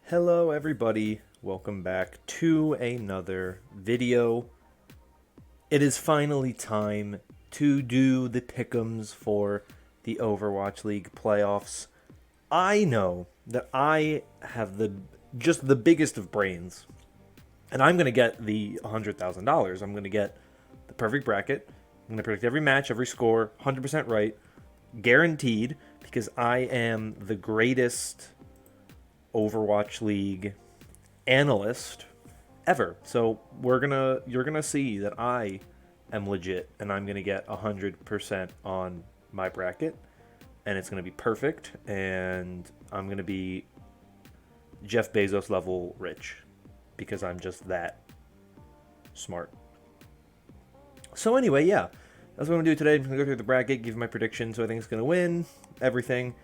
Hello everybody, welcome back to another video. It is finally time to do the pick'ems for the Overwatch League playoffs. I know that I have just the biggest of brains, and I'm going to get the $100,000. I'm going to get the perfect bracket. I'm going to predict every match, every score, 100% right, guaranteed, because I am the greatest Overwatch League analyst ever. So you're gonna see that I am legit, and I'm gonna get 100% on my bracket, and it's gonna be perfect, and I'm gonna be Jeff Bezos level rich because I'm just that smart. So anyway, yeah, that's what I'm gonna do today. I'm gonna go through the bracket, give my predictions, who I think is gonna win, everything.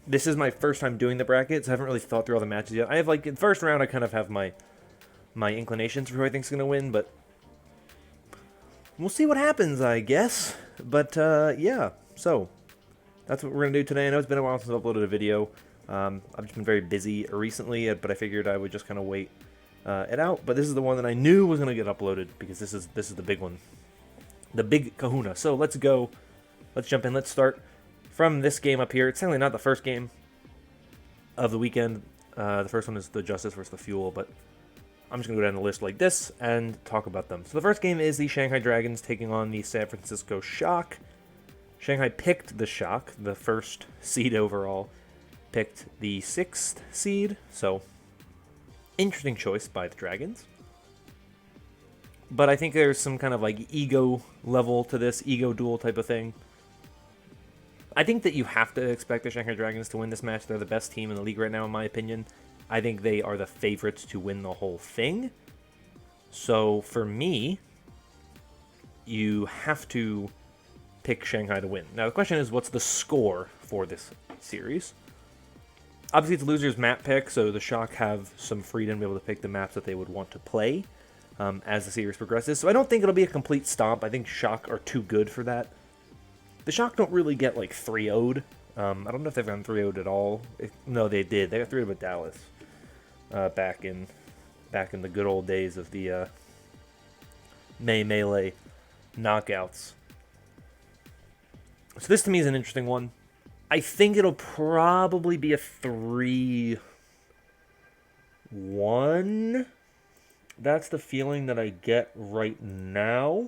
This is my first time doing the brackets. I haven't really thought through all the matches yet. I have, like, in the first round, I kind of have my inclinations for who I think is going to win, but we'll see what happens, I guess. But, yeah, so that's what we're going to do today. I know it's been a while since I've uploaded a video. I've just been very busy recently, but I figured I would just kind of wait it out. But this is the one that I knew was going to get uploaded because this is the big one. The big kahuna. So let's go. Let's jump in. Let's start from this game up here. It's certainly not the first game of the weekend. The first one is the Justice versus the Fuel, but I'm just going to go down the list like this and talk about them. So the first game is the Shanghai Dragons taking on the San Francisco Shock. Shanghai picked the Shock, the first seed overall, picked the 6th seed, so interesting choice by the Dragons. But I think there's some kind of like ego level to this, ego duel type of thing. I think that you have to expect the Shanghai Dragons to win this match. They're the best team in the league right now, in my opinion. I think they are the favorites to win the whole thing. So for me, you have to pick Shanghai to win. Now the question is, what's the score for this series? Obviously, it's a loser's map pick, so the Shock have some freedom to be able to pick the maps that they would want to play as the series progresses. So I don't think it'll be a complete stomp. I think Shock are too good for that. The Shock don't really get, like, 3-0'd. I don't know if they've gotten 3-0'd at all. No, they did. They got 3-0'd with Dallas back in the good old days of the Melee knockouts. So this, to me, is an interesting one. I think it'll probably be a 3-1. That's the feeling that I get right now.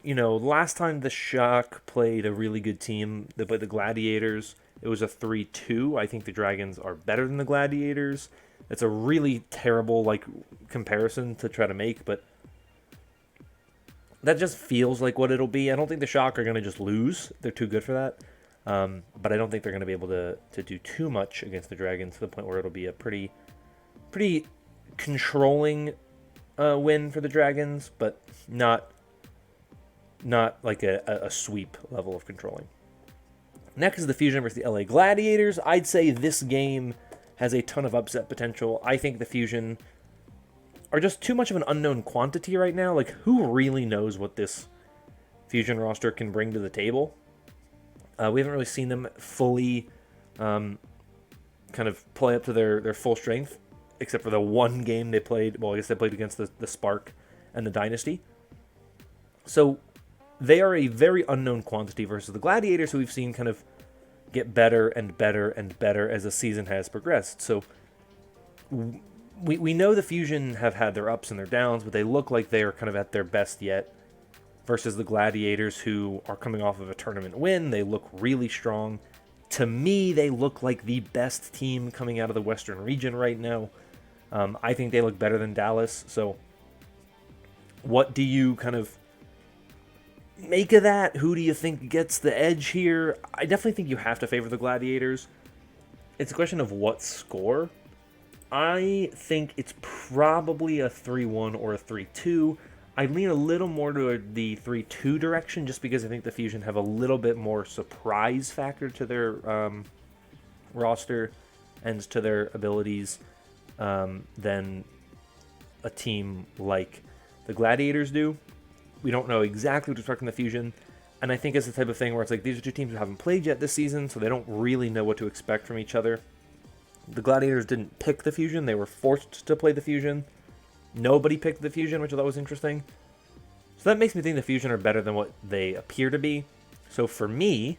You know, last time the Shock played a really good team, they played the Gladiators, it was a 3-2. I think the Dragons are better than the Gladiators. It's a really terrible, like, comparison to try to make, but that just feels like what it'll be. I don't think the Shock are going to just lose. They're too good for that. But I don't think they're going to be able to do too much against the Dragons to the point where it'll be a pretty controlling win for the Dragons, but not like a sweep level of controlling. Next is the Fusion versus the LA Gladiators. I'd say this game has a ton of upset potential. I think the Fusion are just too much of an unknown quantity right now. Like, who really knows what this Fusion roster can bring to the table? We haven't really seen them fully kind of play up to their full strength, except for the one game they played. Well, I guess they played against the Spark and the Dynasty. So they are a very unknown quantity versus the Gladiators, who we've seen kind of get better and better and better as the season has progressed. So we know the Fusion have had their ups and their downs, but they look like they are kind of at their best yet versus the Gladiators, who are coming off of a tournament win. They look really strong. To me, they look like the best team coming out of the Western region right now. I think they look better than Dallas. So what do you kind of make of that? Who do you think gets the edge here? I definitely think you have to favor the Gladiators. It's a question of what score. I think it's probably a 3-1 or a 3-2. I lean a little more to the 3-2 direction, just because I think the Fusion have a little bit more surprise factor to their roster and to their abilities than a team like the Gladiators do. We don't know exactly what to expect from the Fusion, and I think it's the type of thing where it's like, these are two teams who haven't played yet this season, so they don't really know what to expect from each other. The Gladiators didn't pick the Fusion. They were forced to play the Fusion. Nobody picked the Fusion, which I thought was interesting. So that makes me think the Fusion are better than what they appear to be. So for me,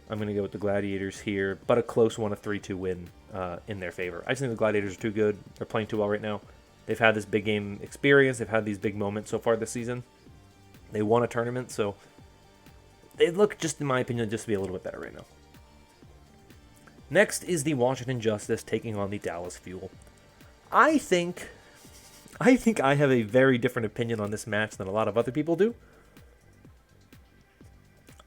I'm going to go with the Gladiators here, but a close one, a 3-2 win in their favor. I just think the Gladiators are too good. They're playing too well right now. They've had this big game experience. They've had these big moments so far this season. They won a tournament, so they look, just in my opinion, just to be a little bit better right now. Next is the Washington Justice taking on the Dallas Fuel. I think I have a very different opinion on this match than a lot of other people do.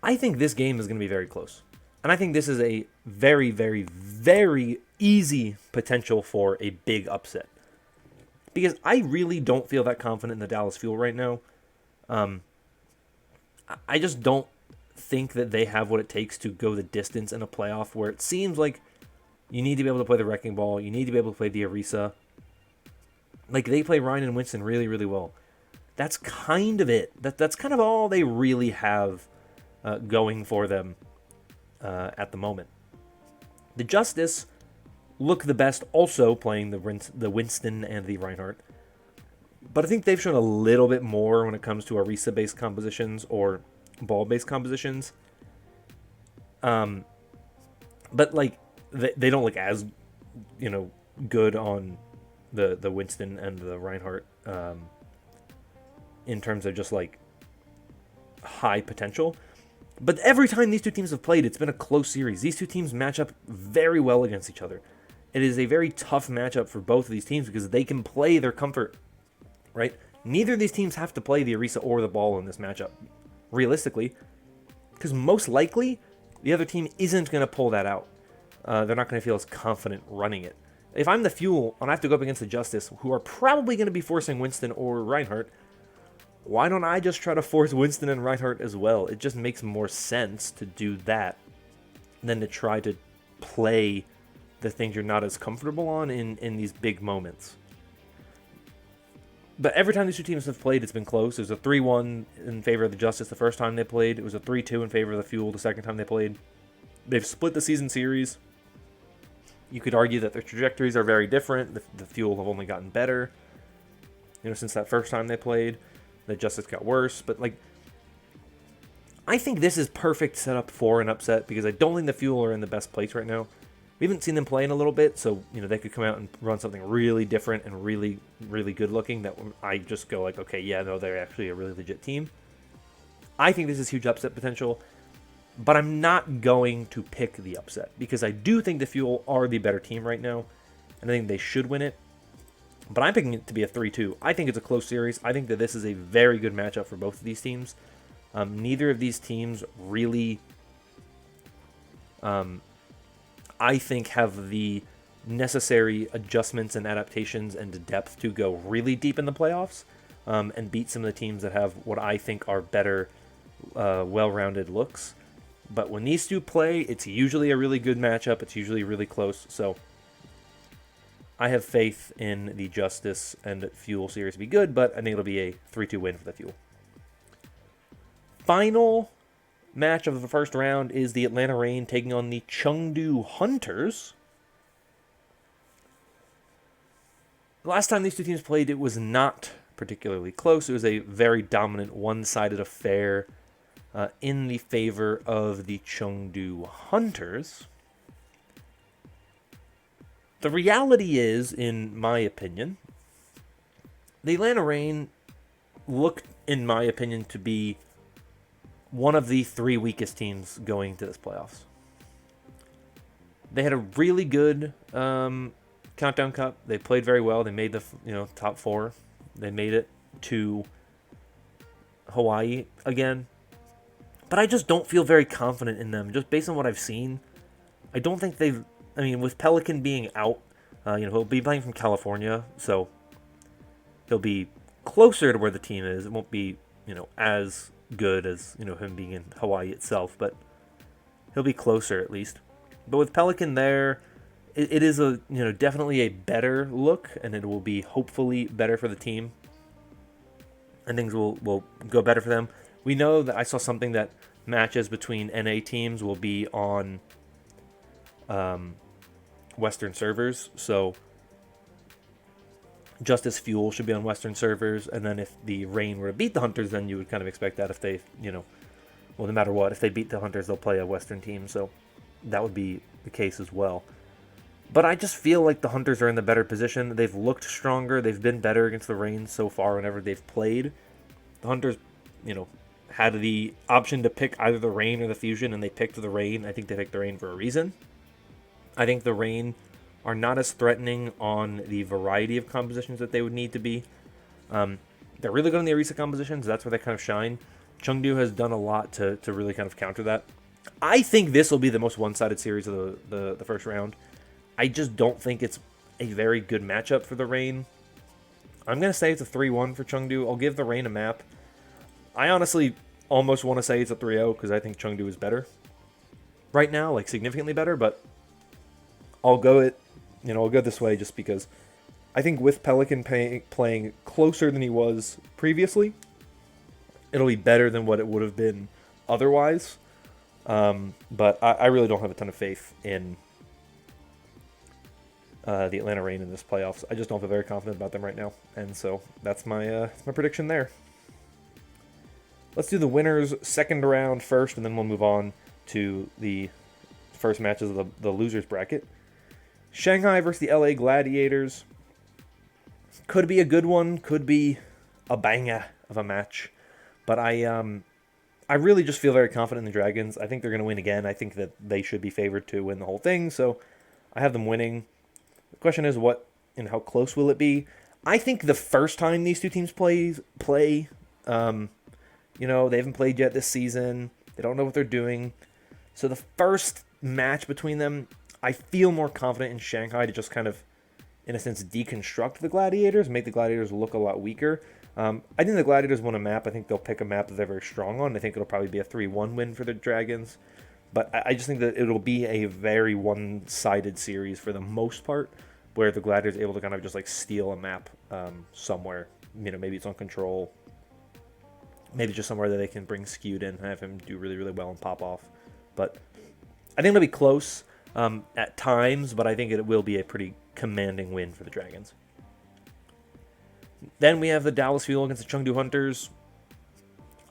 I think this game is going to be very close. And I think this is a very, very, very easy potential for a big upset. Because I really don't feel that confident in the Dallas Fuel right now. I just don't think that they have what it takes to go the distance in a playoff where it seems like you need to be able to play the Wrecking Ball, you need to be able to play the Arisa. Like, they play Ryan and Winston really, really well. That's kind of it. That's kind of all they really have going for them at the moment. The Justice look the best also playing the Winston and the Reinhardt. But I think they've shown a little bit more when it comes to Arisa-based compositions or ball-based compositions. But, like, they don't look as, good on the Winston and the Reinhardt in terms of just, like, high potential. But every time these two teams have played, it's been a close series. These two teams match up very well against each other. It is a very tough matchup for both of these teams because they can play their comfort, right? Neither of these teams have to play the Arisa or the ball in this matchup, realistically, because most likely the other team isn't going to pull that out. They're not going to feel as confident running it. If I'm the Fuel and I have to go up against the Justice, who are probably going to be forcing Winston or Reinhardt, why don't I just try to force Winston and Reinhardt as well? It just makes more sense to do that than to try to play the things you're not as comfortable on in these big moments. But every time these two teams have played, it's been close. It was a 3-1 in favor of the Justice the first time they played. It was a 3-2 in favor of the Fuel the second time they played. They've split the season series. You could argue that their trajectories are very different. The Fuel have only gotten better, since that first time they played. The Justice got worse, but I think this is perfect setup for an upset because I don't think the Fuel are in the best place right now. We haven't seen them play in a little bit, so they could come out and run something really different and really, really good looking that I just go like, okay, yeah, no, they're actually a really legit team. I think this is huge upset potential, but I'm not going to pick the upset because I do think the Fuel are the better team right now, and I think they should win it. But I'm picking it to be a 3-2. I think it's a close series. I think that this is a very good matchup for both of these teams. Neither of these teams really, I think, have the necessary adjustments and adaptations and depth to go really deep in the playoffs and beat some of the teams that have what I think are better, well-rounded looks. But when these two play, it's usually a really good matchup. It's usually really close. So I have faith in the Justice and Fuel series to be good, but I think it'll be a 3-2 win for the Fuel. Final match of the first round is the Atlanta Reign taking on the Chengdu Hunters. Last time these two teams played, it was not particularly close. It was a very dominant, one-sided affair in the favor of the Chengdu Hunters. The reality is, in my opinion, the Atlanta Reign look, in my opinion, to be one of the three weakest teams going to this playoffs. They had a really good Countdown Cup. They played very well. They made the top four. They made it to Hawaii again. But I just don't feel very confident in them, just based on what I've seen. I don't think they've... with Pelican being out, he'll be playing from California, so he'll be closer to where the team is. It won't be, as good as, him being in Hawaii itself, but he'll be closer at least. But with Pelican there, it is definitely a better look, and it will be hopefully better for the team, and things will go better for them. We know that I saw something that matches between NA teams will be on Western servers, so Justice Fuel should be on Western servers, and then if the Reign were to beat the Hunters, then you would kind of expect that if they, well, no matter what, if they beat the Hunters, they'll play a Western team, so that would be the case as well. But I just feel like the Hunters are in the better position. They've looked stronger. They've been better against the Reign so far whenever they've played. The Hunters, had the option to pick either the Reign or the Fusion, and they picked the Reign. I think they picked the Reign for a reason. I think the Reign are not as threatening on the variety of compositions that they would need to be. They're really good on the Orisa compositions. That's where they kind of shine. Chengdu has done a lot to really kind of counter that. I think this will be the most one-sided series of the first round. I just don't think it's a very good matchup for the Reign. I'm going to say it's a 3-1 for Chengdu. I'll give the Reign a map. I honestly almost want to say it's a 3-0 because I think Chengdu is better right now, like significantly better, but I'll go this way just because I think with Pelican playing closer than he was previously, it'll be better than what it would have been otherwise. But I really don't have a ton of faith in the Atlanta Reign in this playoffs. I just don't feel very confident about them right now, and so that's my prediction there. Let's do the winners second round first, and then we'll move on to the first matches of the losers bracket. Shanghai versus the LA Gladiators. Could be a good one, could be a banger of a match, but I really just feel very confident in the Dragons. I think they're going to win again. I think that they should be favored to win the whole thing, so I have them winning. The question is what and how close will it be? I think the first time these two teams play, they haven't played yet this season. They don't know what they're doing. So the first match between them, I feel more confident in Shanghai to just kind of, in a sense, deconstruct the Gladiators, make the Gladiators look a lot weaker. I think the Gladiators won a map. I think they'll pick a map that they're very strong on. I think it'll probably be a 3-1 win for the Dragons. But I just think that it'll be a very one-sided series for the most part, where the Gladiators are able to kind of just like steal a map somewhere. Maybe it's on control. Maybe just somewhere that they can bring Skewed in and have him do really, really well and pop off. But I think it'll be close at times, but I think it will be a pretty commanding win for the Dragons. Then we have the Dallas Fuel against the Chengdu Hunters.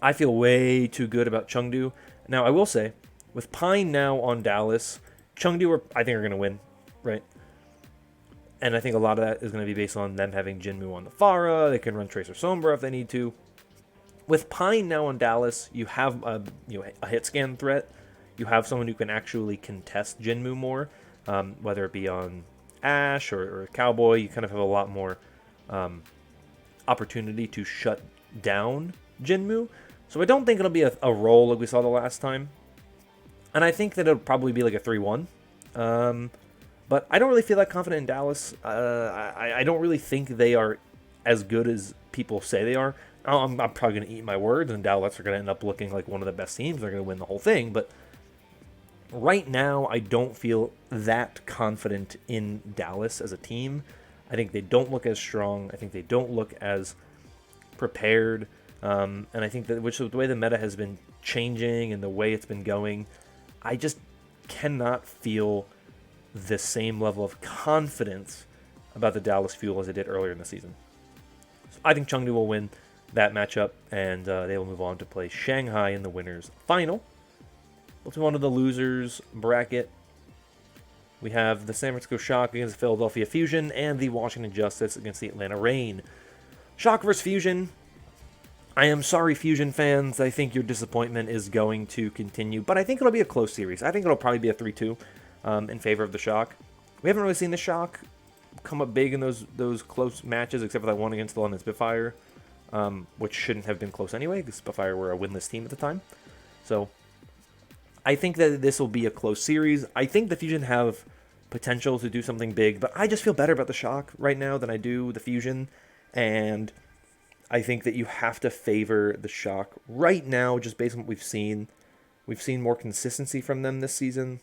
I feel way too good about Chengdu. Now, I will say, with Pine now on Dallas, Chengdu I think are going to win, right? And I think a lot of that is going to be based on them having Jinmu on the Pharah. They can run Tracer Sombra if they need to. With Pine now on Dallas, you have a hit scan threat. You have someone who can actually contest Jinmu more, whether it be on Ashe or Cowboy. You kind of have a lot more opportunity to shut down Jinmu. So I don't think it'll be a roll like we saw the last time. And I think that it'll probably be like a 3-1. But I don't really feel that confident in Dallas. I don't really think they are as good as people say they are. I'm probably going to eat my words, and Dallas are going to end up looking like one of the best teams. They're going to win the whole thing. But right now, I don't feel that confident in Dallas as a team. I think they don't look as strong. I think they don't look as prepared. And I think that the way the meta has been changing and the way it's been going, I just cannot feel the same level of confidence about the Dallas Fuel as I did earlier in the season. So I think Chengdu will win that matchup, and they will move on to play Shanghai in the winners final. Let's move on to the losers bracket. We have the San Francisco Shock against the Philadelphia Fusion and the Washington Justice against the Atlanta Reign. Shock versus Fusion. I am sorry, Fusion fans. I think your disappointment is going to continue, but I think it'll be a close series. I think it'll probably be a 3-2 in favor of the Shock. We haven't really seen the Shock come up big in those close matches, except for that one against the London Spitfire, which shouldn't have been close anyway, because Spitfire were a winless team at the time. So I think that this will be a close series. I think the Fusion have potential to do something big, but I just feel better about the Shock right now than I do the Fusion, and I think that you have to favor the Shock right now, just based on what we've seen. We've seen more consistency from them this season.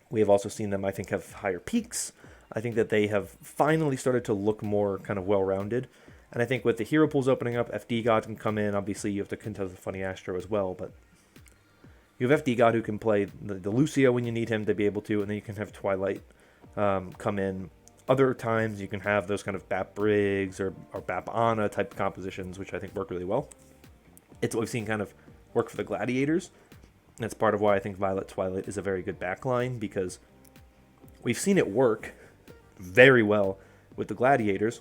We have also seen them, I think, have higher peaks. I think that they have finally started to look more kind of well-rounded. And I think with the hero pools opening up, FD God can come in. Obviously, you have to contest the Funny Astro as well, but you have FD God who can play the Lucio when you need him to be able to, and then you can have Twilight come in. Other times you can have those kind of Bap Briggs or Bap Ana type compositions, which I think work really well. It's what we've seen kind of work for the Gladiators. And that's part of why I think Violet Twilight is a very good backline, because we've seen it work very well with the Gladiators.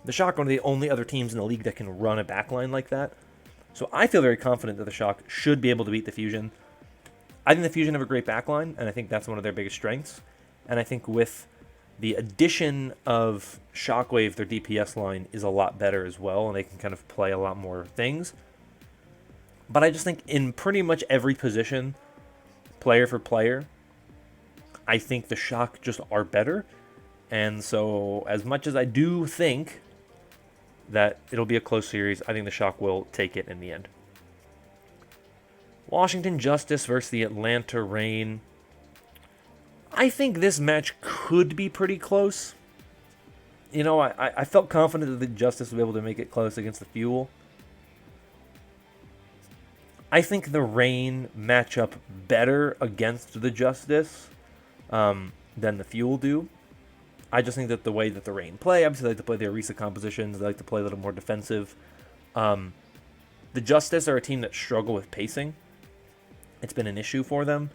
The Shock are one of the only other teams in the league that can run a backline like that. So I feel very confident that the Shock should be able to beat the Fusion. I think the Fusion have a great backline, and I think that's one of their biggest strengths. And I think with the addition of Shockwave, their DPS line is a lot better as well, and they can kind of play a lot more things. But I just think in pretty much every position, player for player, I think the Shock just are better. And so as much as I do think that it'll be a close series, I think the Shock will take it in the end. Washington Justice versus the Atlanta Reign. I think this match could be pretty close. You know, I felt confident that the Justice would be able to make it close against the Fuel. I think the Reign match up better against the Justice than the Fuel do. I just think that the way that the Reign play, obviously they like to play their Orisa compositions, they like to play a little more defensive. The Justice are a team that struggle with pacing. It's been an issue for them.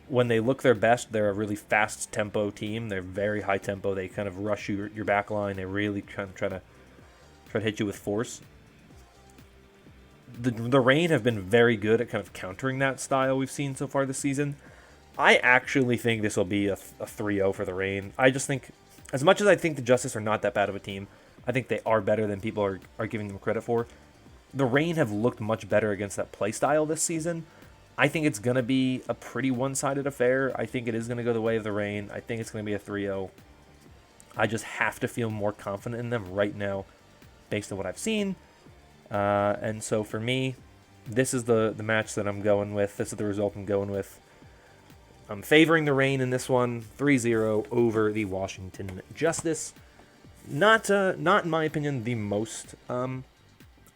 When they look their best, they're a really fast tempo team. They're very high tempo. They kind of rush your back line. They really try to hit you with force. The Reign have been very good at kind of countering that style we've seen so far this season. I actually think this will be a 3-0 for the Reign. I just think, as much as I think the Justice are not that bad of a team, I think they are better than people are giving them credit for. The Reign have looked much better against that playstyle this season. I think it's going to be a pretty one-sided affair. I think it is going to go the way of the Reign. I think it's going to be a 3-0. I just have to feel more confident in them right now based on what I've seen. And so for me, this is the match that I'm going with. This is the result I'm going with. I'm favoring the Reign in this one, 3-0 over the Washington Justice. Not in my opinion, the most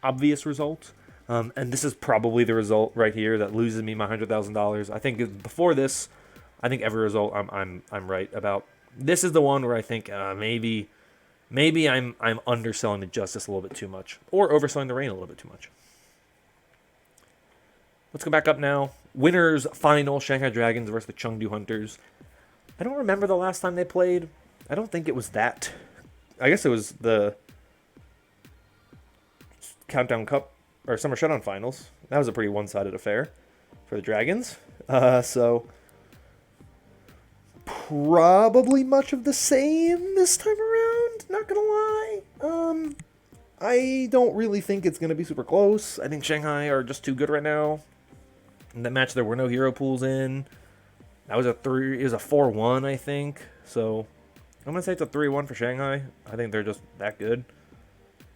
obvious result. And this is probably the result right here that loses me my $100,000. I think before this, I think every result I'm right about. This is the one where I think maybe I'm underselling the Justice a little bit too much, or overselling the Reign a little bit too much. Let's go back up now. Winners final: Shanghai Dragons versus the Chengdu Hunters. I don't remember the last time they played. I don't think it was that. I guess it was the Countdown Cup or Summer Showdown Finals. That was a pretty one-sided affair for the Dragons. So probably much of the same this time around. Not gonna lie. I don't really think it's gonna be super close. I think Shanghai are just too good right now. In that match, there were no hero pools in. That was it was a 4-1, I think. So I'm gonna say it's a 3-1 for Shanghai. I think they're just that good.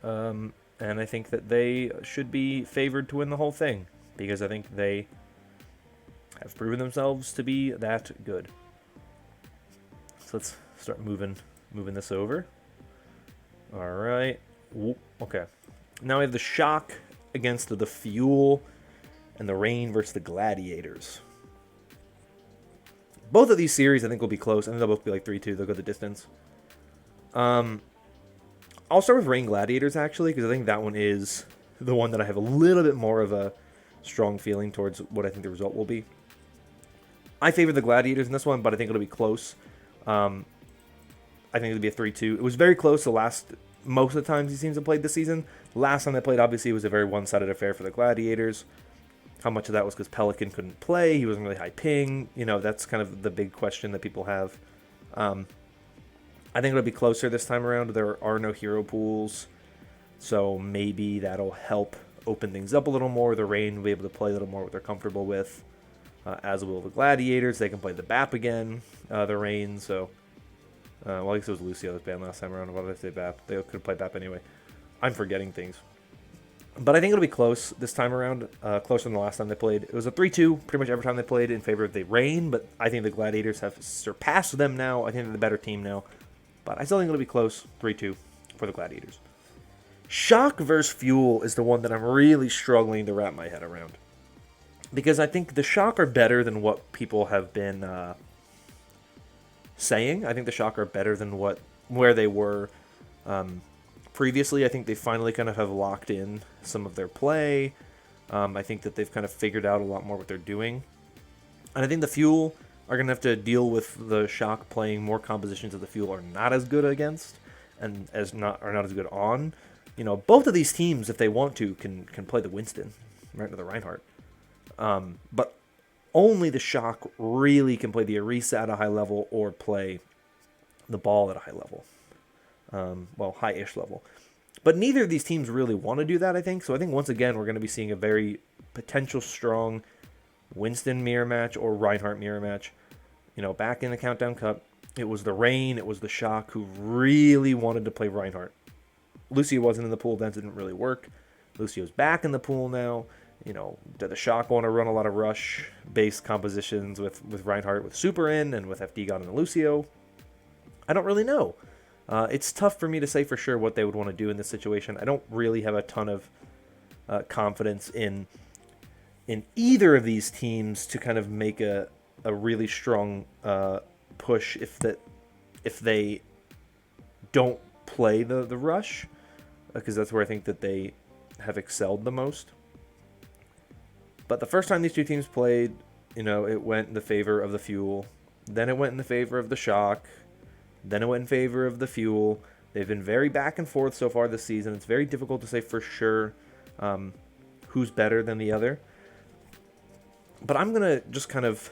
And I think that they should be favored to win the whole thing, because I think they have proven themselves to be that good. So let's start moving this over. All right. Okay. Now we have the Shock against the Fuel, and the Reign versus the Gladiators. Both of these series I think will be close. I think they'll both be like 3-2. They'll go the distance. I'll start with Reign Gladiators, actually, because I think that one is the one that I have a little bit more of a strong feeling towards what I think the result will be. I favor the Gladiators in this one, but I think it'll be close. I think it'll be a 3-2. It was very close most of the times these teams have played this season. Last time they played, obviously, was a very one-sided affair for the Gladiators. How much of that was because Pelican couldn't play? He wasn't really high ping. You know, that's kind of the big question that people have. I think it'll be closer this time around. There are no hero pools, so maybe that'll help open things up a little more. The Reign will be able to play a little more what they're comfortable with, as will the Gladiators. They can play the BAP again, the Reign. So, well, I guess it was Lucio that was banned last time around. Why did I say BAP? They could play BAP anyway. I'm forgetting things. But I think it'll be close this time around, closer than the last time they played. It was a 3-2 pretty much every time they played in favor of the Reign, but I think the Gladiators have surpassed them now. I think they're the better team now. But I still think it'll be close, 3-2 for the Gladiators. Shock versus Fuel is the one that I'm really struggling to wrap my head around. Because I think the Shock are better than what people have been saying. I think the Shock are better than where they were previously. I think they finally kind of have locked in some of their play. I think that they've kind of figured out a lot more what they're doing. And I think the Fuel are going to have to deal with the Shock playing more compositions that the Fuel are not as good against and are not as good on. You know, both of these teams, if they want to, can play the Winston right into the Reinhardt. But only the Shock really can play the Orisa at a high level or play the Ball at a high level. Well, high-ish level. But neither of these teams really want to do that, I think. So I think, once again, we're going to be seeing a very potential strong Winston mirror match or Reinhardt mirror match. You know, back in the Countdown Cup, it was the Reign, it was the Shock who really wanted to play Reinhardt. Lucio wasn't in the pool, that didn't really work. Lucio's back in the pool now. You know, did the Shock want to run a lot of rush-based compositions with Reinhardt, with Super in, and with FD God and Lucio? I don't really know. It's tough for me to say for sure what they would want to do in this situation. I don't really have a ton of confidence in either of these teams to kind of make a really strong push if they don't play the rush, because that's where I think that they have excelled the most. But the first time these two teams played, you know, it went in the favor of the Fuel. Then it went in the favor of the Shock. Then it went in favor of the Fuel. They've been very back and forth so far this season. It's very difficult to say for sure who's better than the other. But I'm going to just kind of...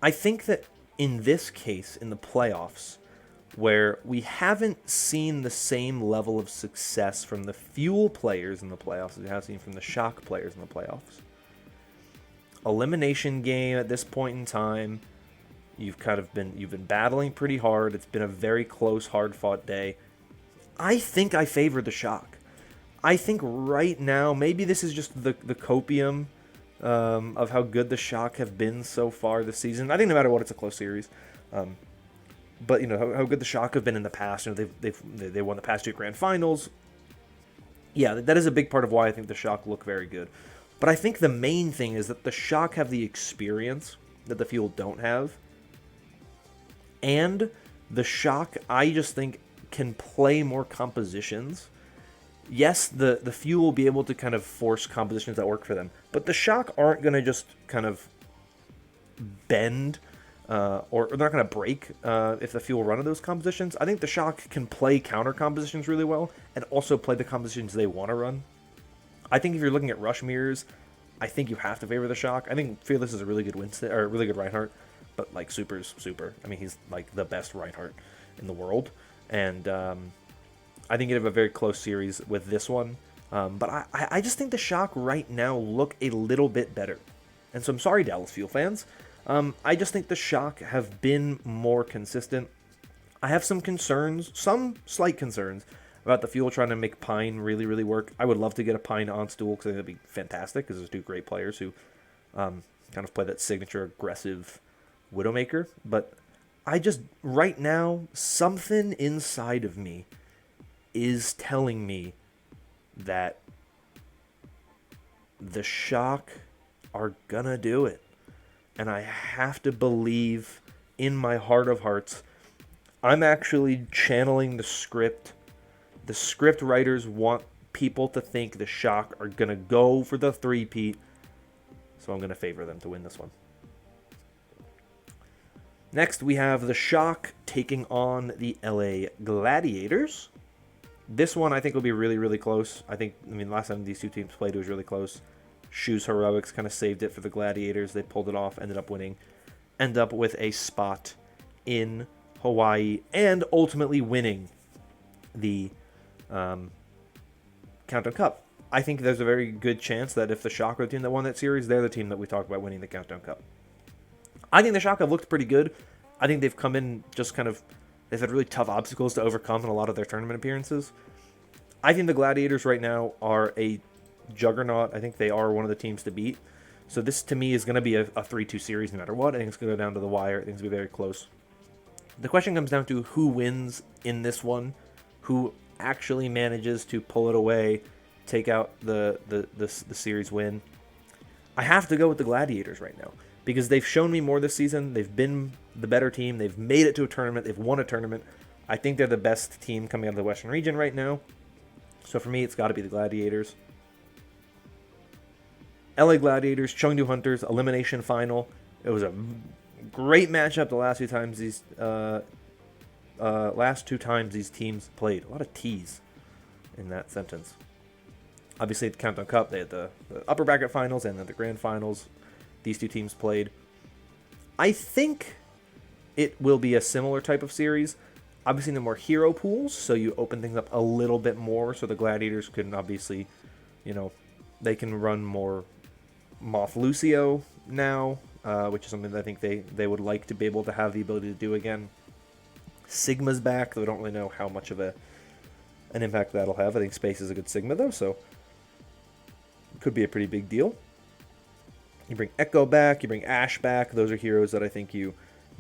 I think that in this case, in the playoffs, where we haven't seen the same level of success from the Fuel players in the playoffs as we have seen from the Shock players in the playoffs. Elimination game at this point in time, you've been battling pretty hard. It's been a very close, hard-fought day. I think I favor the Shock. I think right now, maybe this is just the copium of how good the Shock have been so far this season. I think no matter what, it's a close series. But you know how good the Shock have been in the past. You know, they won the past two grand finals. Yeah, that is a big part of why I think the Shock look very good. But I think the main thing is that the Shock have the experience that the Fuel don't have. And the Shock, I just think, can play more compositions. Yes, the Fuel will be able to kind of force compositions that work for them. But the Shock aren't going to just kind of bend or they're not going to break if the Fuel run of those compositions. I think the Shock can play counter compositions really well and also play the compositions they want to run. I think if you're looking at rush mirrors, I think you have to favor the Shock. I think Fearless is a really good Winston, or a really good Reinhardt, but like Super's Super. I mean, he's like the best Reinhardt in the world, and I think you have a very close series with this one. But I just think the Shock right now look a little bit better, and so I'm sorry, Dallas Fuel fans. I just think the Shock have been more consistent. I have some concerns, some slight concerns, about the Fuel trying to make Pine really, really work. I would love to get a Pine on Stool because I think that'd be fantastic, because there's two great players who kind of play that signature aggressive Widowmaker. But I just, right now, something inside of me is telling me that the Shock are gonna do it. And I have to believe in my heart of hearts. I'm actually channeling the script. The script writers want people to think the Shock are going to go for the three-peat. So I'm going to favor them to win this one. Next, we have the Shock taking on the LA Gladiators. This one I think will be really, really close. Last time these two teams played, it was really close. Shoes Heroics kind of saved it for the Gladiators. They pulled it off, ended up winning. End up with a spot in Hawaii, and ultimately winning the Countdown Cup. I think there's a very good chance that if the Shock are the team that won that series, they're the team that we talk about winning the Countdown Cup. I think the Shock have looked pretty good. I think they've come in just kind of... They've had really tough obstacles to overcome in a lot of their tournament appearances. I think the Gladiators right now are a juggernaut. I think they are one of the teams to beat. So this, to me, is going to be a 3-2 series no matter what. I think it's going to go down to the wire. I think it's going to be very close. The question comes down to who wins in this one, who actually manages to pull it away, take out the series win. I have to go with the Gladiators right now because they've shown me more this season. They've been the better team. They've made it to a tournament. They've won a tournament. I think they're the best team coming out of the Western region right now. So for me, it's got to be the Gladiators. LA Gladiators, Chengdu Hunters, elimination final. It was a great matchup the last two times these teams played. A lot of T's in that sentence. Obviously, at the Countdown Cup, they had the upper bracket finals and then the grand finals. These two teams played. I think it will be a similar type of series. Obviously, no more hero pools, so you open things up a little bit more. So the Gladiators can obviously, they can run more Moth Lucio now, which is something that I think they would like to be able to have the ability to do again. Sigma's back, though I don't really know how much of an impact that'll have. I think Space is a good Sigma, though, so it could be a pretty big deal. You bring Echo back, you bring Ash back. Those are heroes that I think you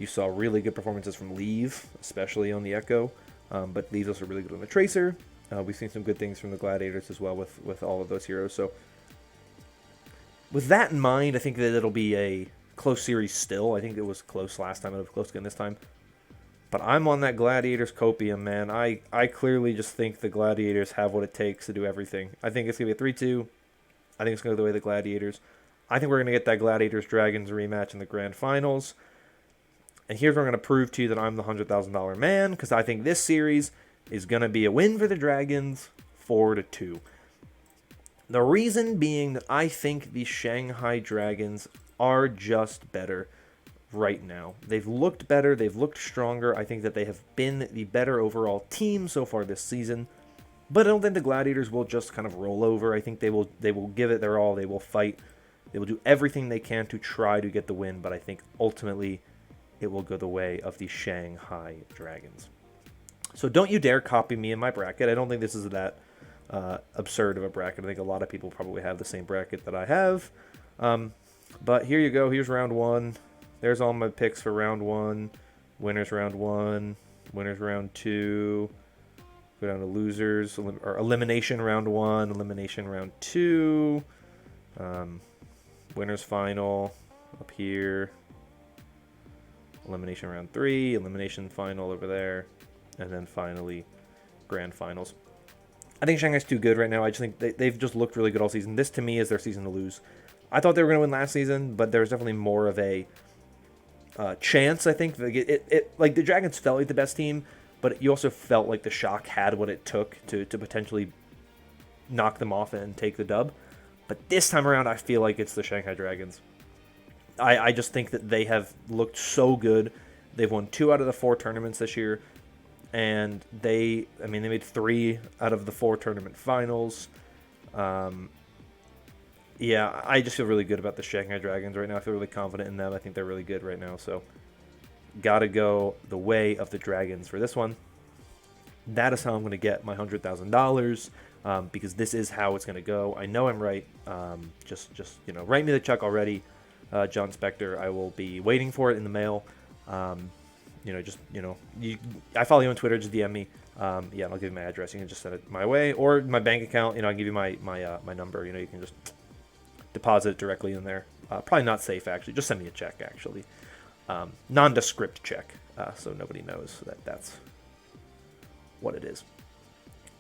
saw really good performances from Leave, especially on the Echo, but Leave's also really good on the Tracer. We've seen some good things from the Gladiators as well with all of those heroes, so with that in mind, I think that it'll be a close series still. I think it was close last time. It'll be close again this time. But I'm on that Gladiators copium, man. I clearly just think the Gladiators have what it takes to do everything. I think it's going to be a 3-2. I think it's going to go the way of the Gladiators. I think we're going to get that Gladiators-Dragons rematch in the Grand Finals. And here's where I'm going to prove to you that I'm the $100,000 man, because I think this series is going to be a win for the Dragons, 4-2. The reason being that I think the Shanghai Dragons are just better right now. They've looked better. They've looked stronger. I think that they have been the better overall team so far this season. But I don't think the Gladiators will just kind of roll over. I think they will give it their all. They will fight. They will do everything they can to try to get the win. But I think ultimately it will go the way of the Shanghai Dragons. So don't you dare copy me in my bracket. I don't think this is that absurd of a bracket. I think a lot of people probably have the same bracket that I have. But here you go. Here's round one. There's all my picks for round one. Winners round one. Winners round two. Go down to losers. Or elimination round one. Elimination round two. Winners final. Up here. Elimination round three. Elimination final over there. And then finally, grand finals. I think Shanghai's too good right now. I just think they've just looked really good all season. This, to me, is their season to lose. I thought they were going to win last season, but there was definitely more of a chance, I think. Like the Dragons felt like the best team, but you also felt like the Shock had what it took to potentially knock them off and take the dub. But this time around, I feel like it's the Shanghai Dragons. I just think that they have looked so good. They've won 2 out of the 4 tournaments this year. And they made 3 out of the 4 tournament finals. Yeah, I just feel really good about the Shanghai Dragons right now. I feel really confident in them. I think they're really good right now. So, gotta go the way of the Dragons for this one. That is how I'm going to get my $100,000, because this is how it's going to go. I know I'm right. Just write me the check already, John Spector. I will be waiting for it in the mail. I follow you on Twitter. Just DM me. I'll give you my address. You can just send it my way, or my bank account. I'll give you my number. You can just deposit it directly in there. Probably not safe, actually. Just send me a check, actually. Nondescript check, so nobody knows that's what it is.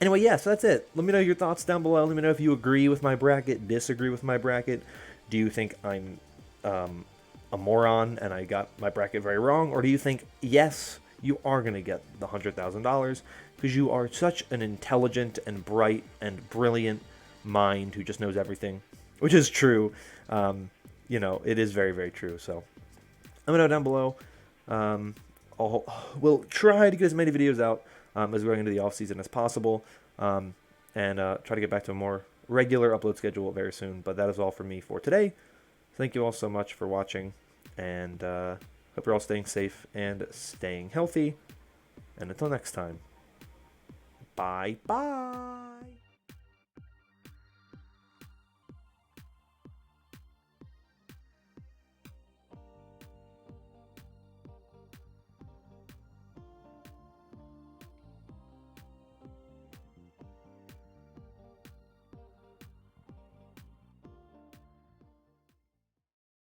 Anyway, so that's it. Let me know your thoughts down below. Let me know if you agree with my bracket, disagree with my bracket. Do you think I'm a moron and I got my bracket very wrong? Or do you think, yes, you are going to get the $100,000 because you are such an intelligent and bright and brilliant mind who just knows everything, which is true. It is very, very true. So let me know down below. We'll try to get as many videos out as we're going into the off season as possible, and try to get back to a more regular upload schedule very soon. But that is all for me for today. Thank you all so much for watching, and hope you're all staying safe and staying healthy. And until next time, bye-bye.